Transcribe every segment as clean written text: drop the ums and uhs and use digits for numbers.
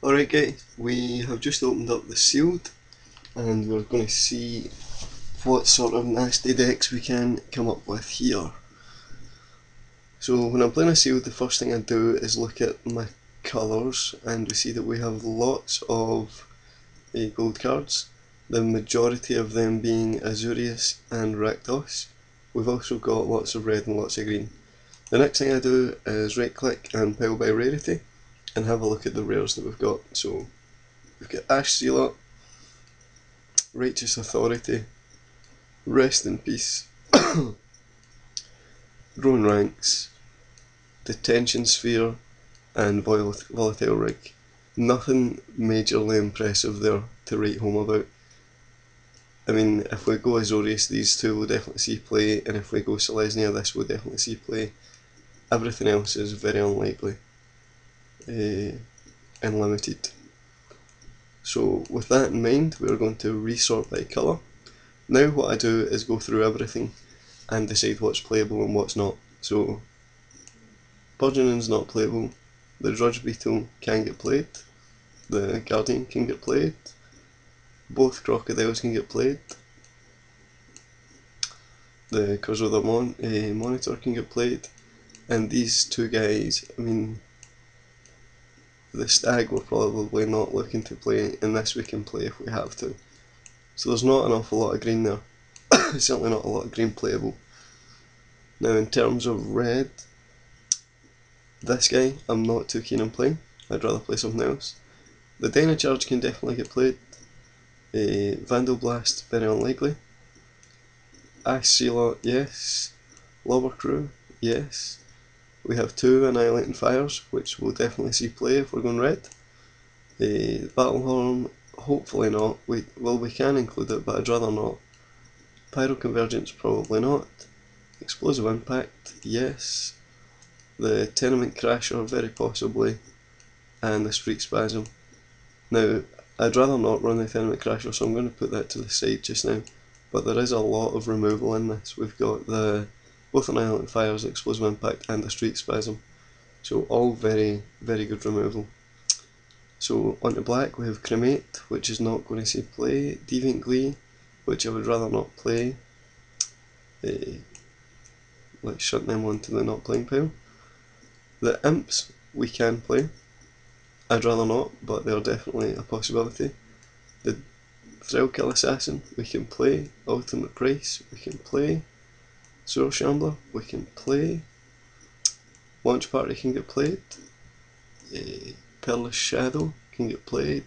Alright guys, we have just opened up the sealed and we're going to see what sort of nasty decks we can come up with here. So when I'm playing a sealed, the first thing I do is look at my colours, and we see that we have lots of gold cards, the majority of them being Azurius and Rakdos. We've also got lots of red and lots of green. The next thing I do is right click and pile by rarity and have a look at the rares that we've got. So we've got Ash Sealer, Righteous Authority, Rest in Peace, Growing Ranks, Detention Sphere, and Volatile Rig. Nothing majorly impressive there to write home about. I mean, if we go Azorius, these two will definitely see play, and if we go Selesnya, this will definitely see play. Everything else is very unlikely and limited. So with that in mind, we're going to resort by colour. Now what I do is go through everything and decide what's playable and what's not. So Burgeoning's not playable, the Drudge Beetle can get played, the Guardian can get played, both Crocodiles can get played, the Crossover Monitor can get played, and these two guys, I mean, the Stag we're probably not looking to play, and this we can play if we have to. So there's not an awful lot of green there. Certainly not a lot of green playable. Now in terms of red, this guy I'm not too keen on playing. I'd rather play something else. The Dynacharge can definitely get played. Vandal Blast, very unlikely. Ash Sealer, yes. Lobber Crew, yes. We have two Annihilating Fires, which will definitely see play if we're going red. Battlehorn, hopefully not. We can include it, but I'd rather not. Pyroconvergence, probably not. Explosive Impact, yes. The Tenement Crasher, very possibly. And the Streak Spasm. Now, I'd rather not run the Tenement Crasher, so I'm going to put that to the side just now. But there is a lot of removal in this. We've got both Annihilating Fires, Explosive Impact, and the Streak Spasm. So all very, very good removal. So onto black we have Cremate, which is not going to see play. Deviant Glee, which I would rather not play. Let's shut them onto the not playing pile. The Imps we can play. I'd rather not, but they're definitely a possibility. The Thrillkill Assassin we can play. Ultimate Price we can play. Sewer Shambler we can play. Launch Party can get played. Perilous Shadow can get played.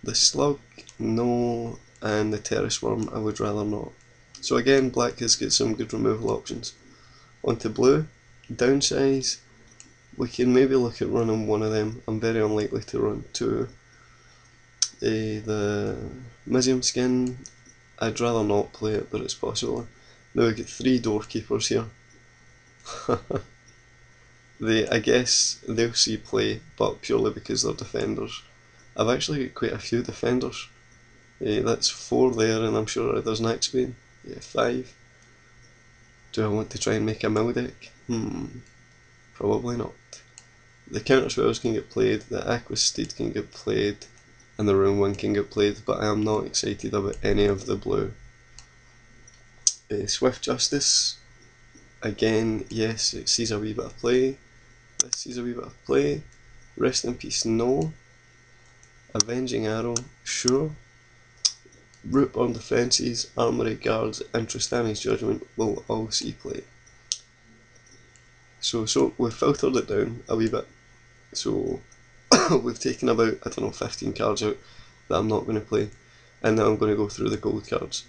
The Slug, no, and the Terrace Worm I would rather not. So again, black has got some good removal options. Onto blue, downsize, we can maybe look at running one of them. I'm very unlikely to run two. The Mizium Skin, I'd rather not play it, but it's possible. Now we get three Doorkeepers here. I guess they'll see play, but purely because they're defenders. I've actually got quite a few defenders. That's 4 there, and I'm sure there's an Axebane. Yeah, 5. Do I want to try and make a mill deck? Probably not. The Counter Spells can get played, the Aqua Steed can get played, and the Rune Wing can get played, but I am not excited about any of the blue. Swift Justice, again, yes, it sees a wee bit of play. This sees a wee bit of play. Rest in Peace, no. Avenging Arrow, sure. Rootborn Defences, Armory Guards, and Tristani's Judgment will all see play. So we've filtered it down a wee bit. So we've taken about, 15 cards out that I'm not going to play. And now I'm going to go through the gold cards.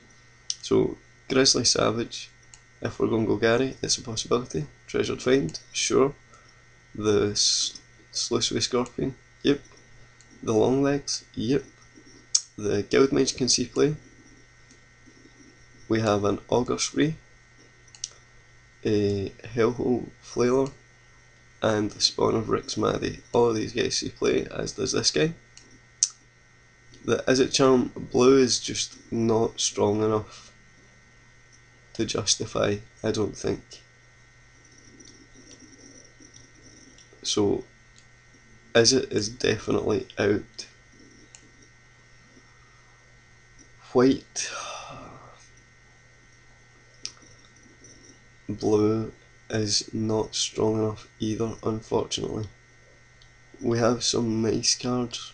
So Grizzly Savage, if we're going to go Gary, it's a possibility. Treasured Find, sure. The Sluiceway Scorpion, yep. The Longlegs, yep. The Guildmage can see play. We have an Augur Spree, a Hellhole Flailer, and the Spawn of Rick's Maddie. All of these guys see play, as does this guy. The Izzet Charm blue is just not strong enough to justify, I don't think. So Izzet is definitely out. White, blue is not strong enough either, unfortunately. We have some nice cards,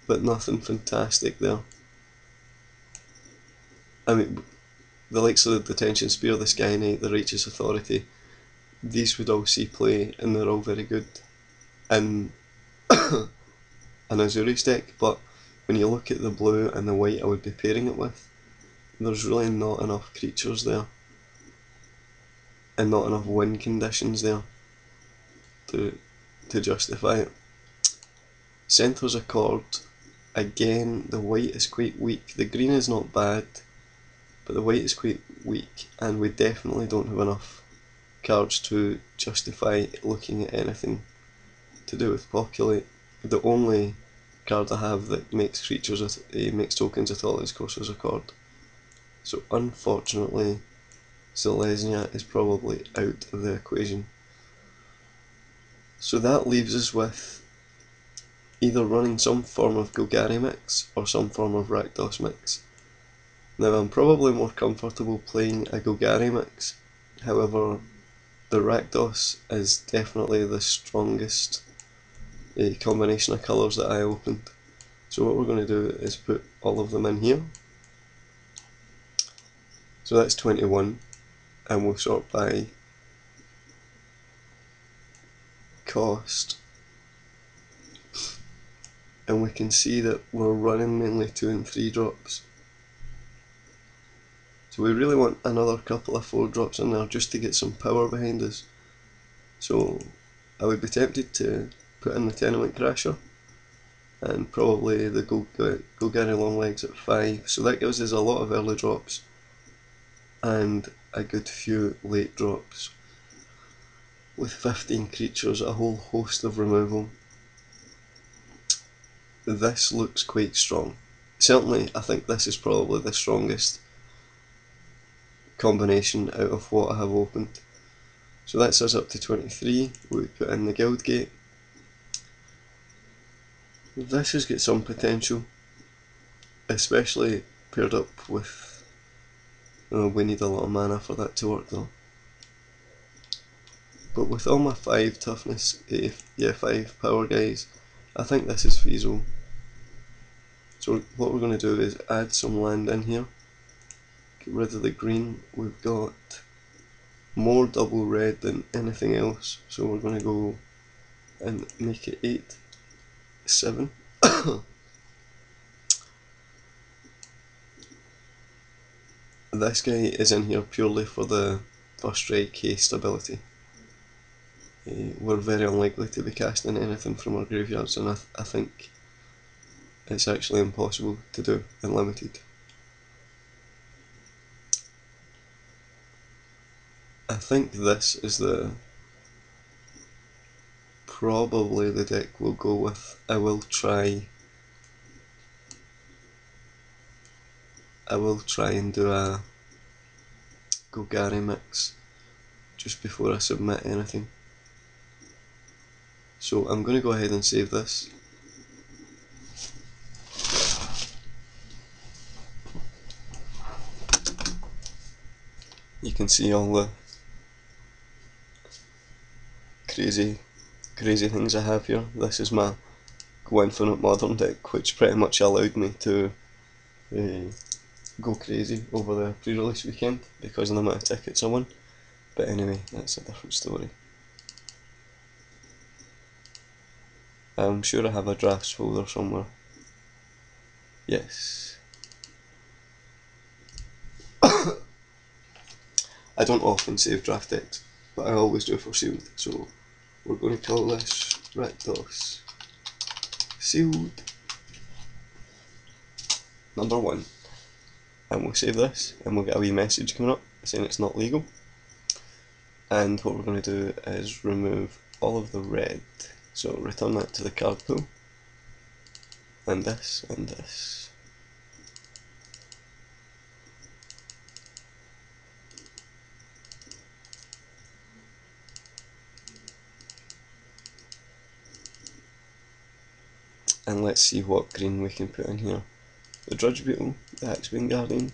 but nothing fantastic there. I mean, the likes of the Detention Spear, the Sky Knight, the Righteous Authority, these would all see play and they're all very good in an Azuri's deck, but when you look at the blue and the white I would be pairing it with, there's really not enough creatures there and not enough win conditions there to justify it. Centaur's Accord, again the white is quite weak. The green is not bad, but the white is quite weak and we definitely don't have enough cards to justify looking at anything to do with Populate. The only card I have that makes creatures makes tokens at all is Courser's Accord. So unfortunately Selesnya is probably out of the equation. So that leaves us with either running some form of Golgari mix or some form of Rakdos mix. Now I'm probably more comfortable playing a Golgari mix, however the Rakdos is definitely the strongest combination of colours that I opened. So what we're going to do is put all of them in here. So that's 21, and we'll sort by cost. And we can see that we're running mainly 2 and 3 drops. So we really want another couple of 4 drops in there just to get some power behind us. So I would be tempted to put in the Tenement Crasher and probably the Golgari Longlegs at 5. So that gives us a lot of early drops and a good few late drops. With 15 creatures, a whole host of removal. This looks quite strong. Certainly I think this is probably the strongest combination out of what I have opened. So that's us up to 23. We put in the Guildgate. This has got some potential, especially paired up with, we need a lot of mana for that to work though. But with all my 5 toughness, 5 power guys, I think this is feasible. So what we're going to do is add some land in here, get rid of the green. We've got more double red than anything else, so we're going to go and make it 8, 7. This guy is in here purely for the first strike haste ability. We're very unlikely to be casting anything from our graveyards, and I think it's actually impossible to do in limited. I think this is probably the deck we'll go with. I will try and do a Golgari mix just before I submit anything. So I'm going to go ahead and save this. You can see all the crazy things I have here. This is my Go Infinite Modern deck, which pretty much allowed me to go crazy over the pre-release weekend because of the amount of tickets I won. But anyway, that's a different story. I'm sure I have a drafts folder somewhere. Yes. I don't often save draft decks, but I always do for sealed, so we're going to call this Rakdos Sealed number 1. And we'll save this, and we'll get a wee message coming up saying it's not legal. And what we're going to do is remove all of the red, so return that to the card pool, and this, and this. And let's see what green we can put in here. The Drudge Beetle, the Axebane Guardian,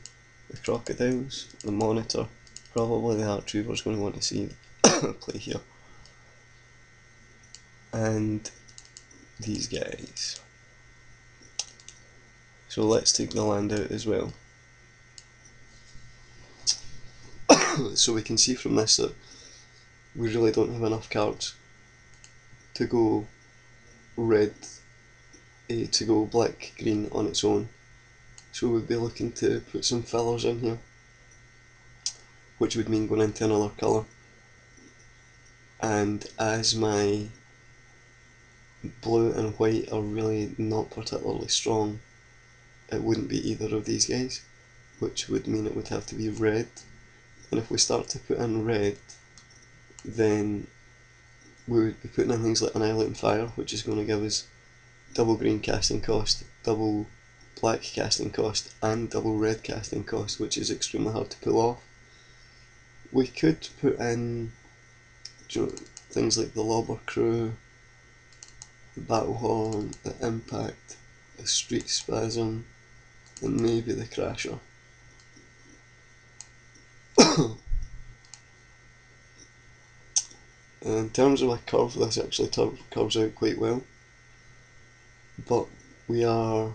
the Crocodiles, the Monitor, probably the Archreaver's going to want to see play here. And these guys. So let's take the land out as well. So we can see from this that we really don't have enough cards to go red, to go black green on its own. So we'd be looking to put some fillers in here, which would mean going into another colour. And as my blue and white are really not particularly strong, it wouldn't be either of these guys, which would mean it would have to be red. And if we start to put in red, then we would be putting in things like Annihilating Fire, which is going to give us double green casting cost, double black casting cost, and double red casting cost, which is extremely hard to pull off. We could put in things like the Lobber Crew, the Battle Horn, the Impact, the Street Spasm, and maybe the Crasher. In terms of a curve, this actually curves out quite well, but it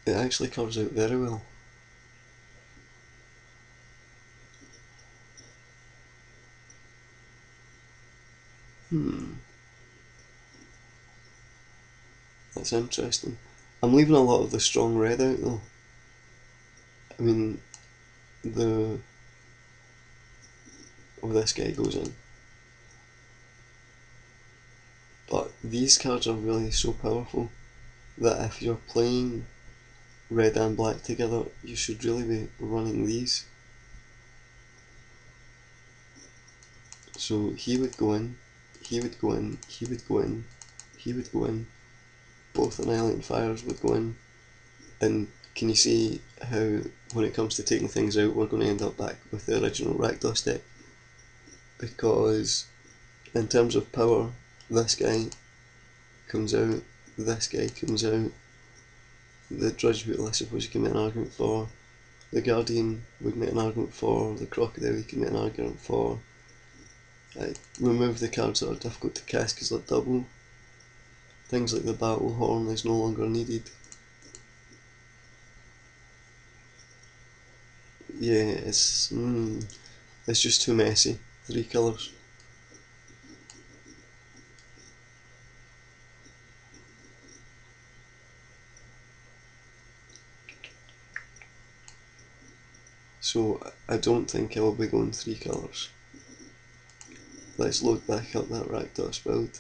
actually curves out very well. That's interesting. I'm leaving a lot of the strong red out though. I mean, this guy goes in. But these cards are really so powerful that if you're playing red and black together, you should really be running these. So he would go in, he would go in, he would go in, he would go in, both Annihilating Fires would go in, and can you see how when it comes to taking things out we're going to end up back with the original Rakdos deck? Because in terms of power, this guy comes out, this guy comes out, the Drudge Beetle I suppose you can make an argument for, the Guardian would make an argument for, the Crocodile you can make an argument for. Remove the cards that are difficult to cast because they're double. Things like the Battle Horn is no longer needed. Yeah, it's just too messy. 3 colours. So I don't think I will be going 3 colours. Let's load back up that Rakdos build.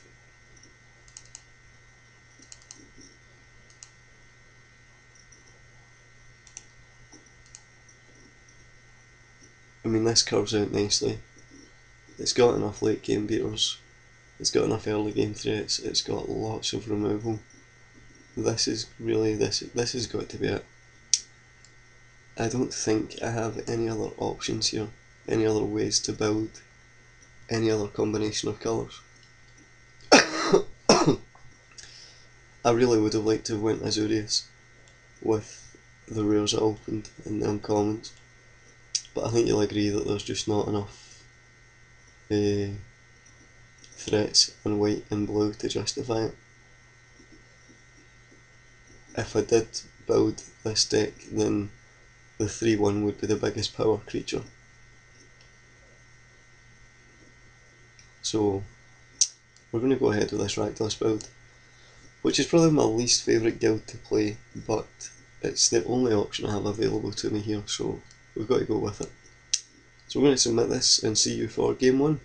I mean, this curves out nicely. It's got enough late game beaters, it's got enough early game threats, it's got lots of removal. This is really, this has got to be it. I don't think I have any other options here, any other ways to build any other combination of colours. I really would have liked to have went Azurius with the rares I opened and the uncommons, but I think you'll agree that there's just not enough threats in white and blue to justify it. If I did build this deck, then the 3-1 would be the biggest power creature. So we're going to go ahead with this Rakdos build, which is probably my least favourite guild to play, but it's the only option I have available to me here, so we've got to go with it. So we're going to submit this and see you for game 1.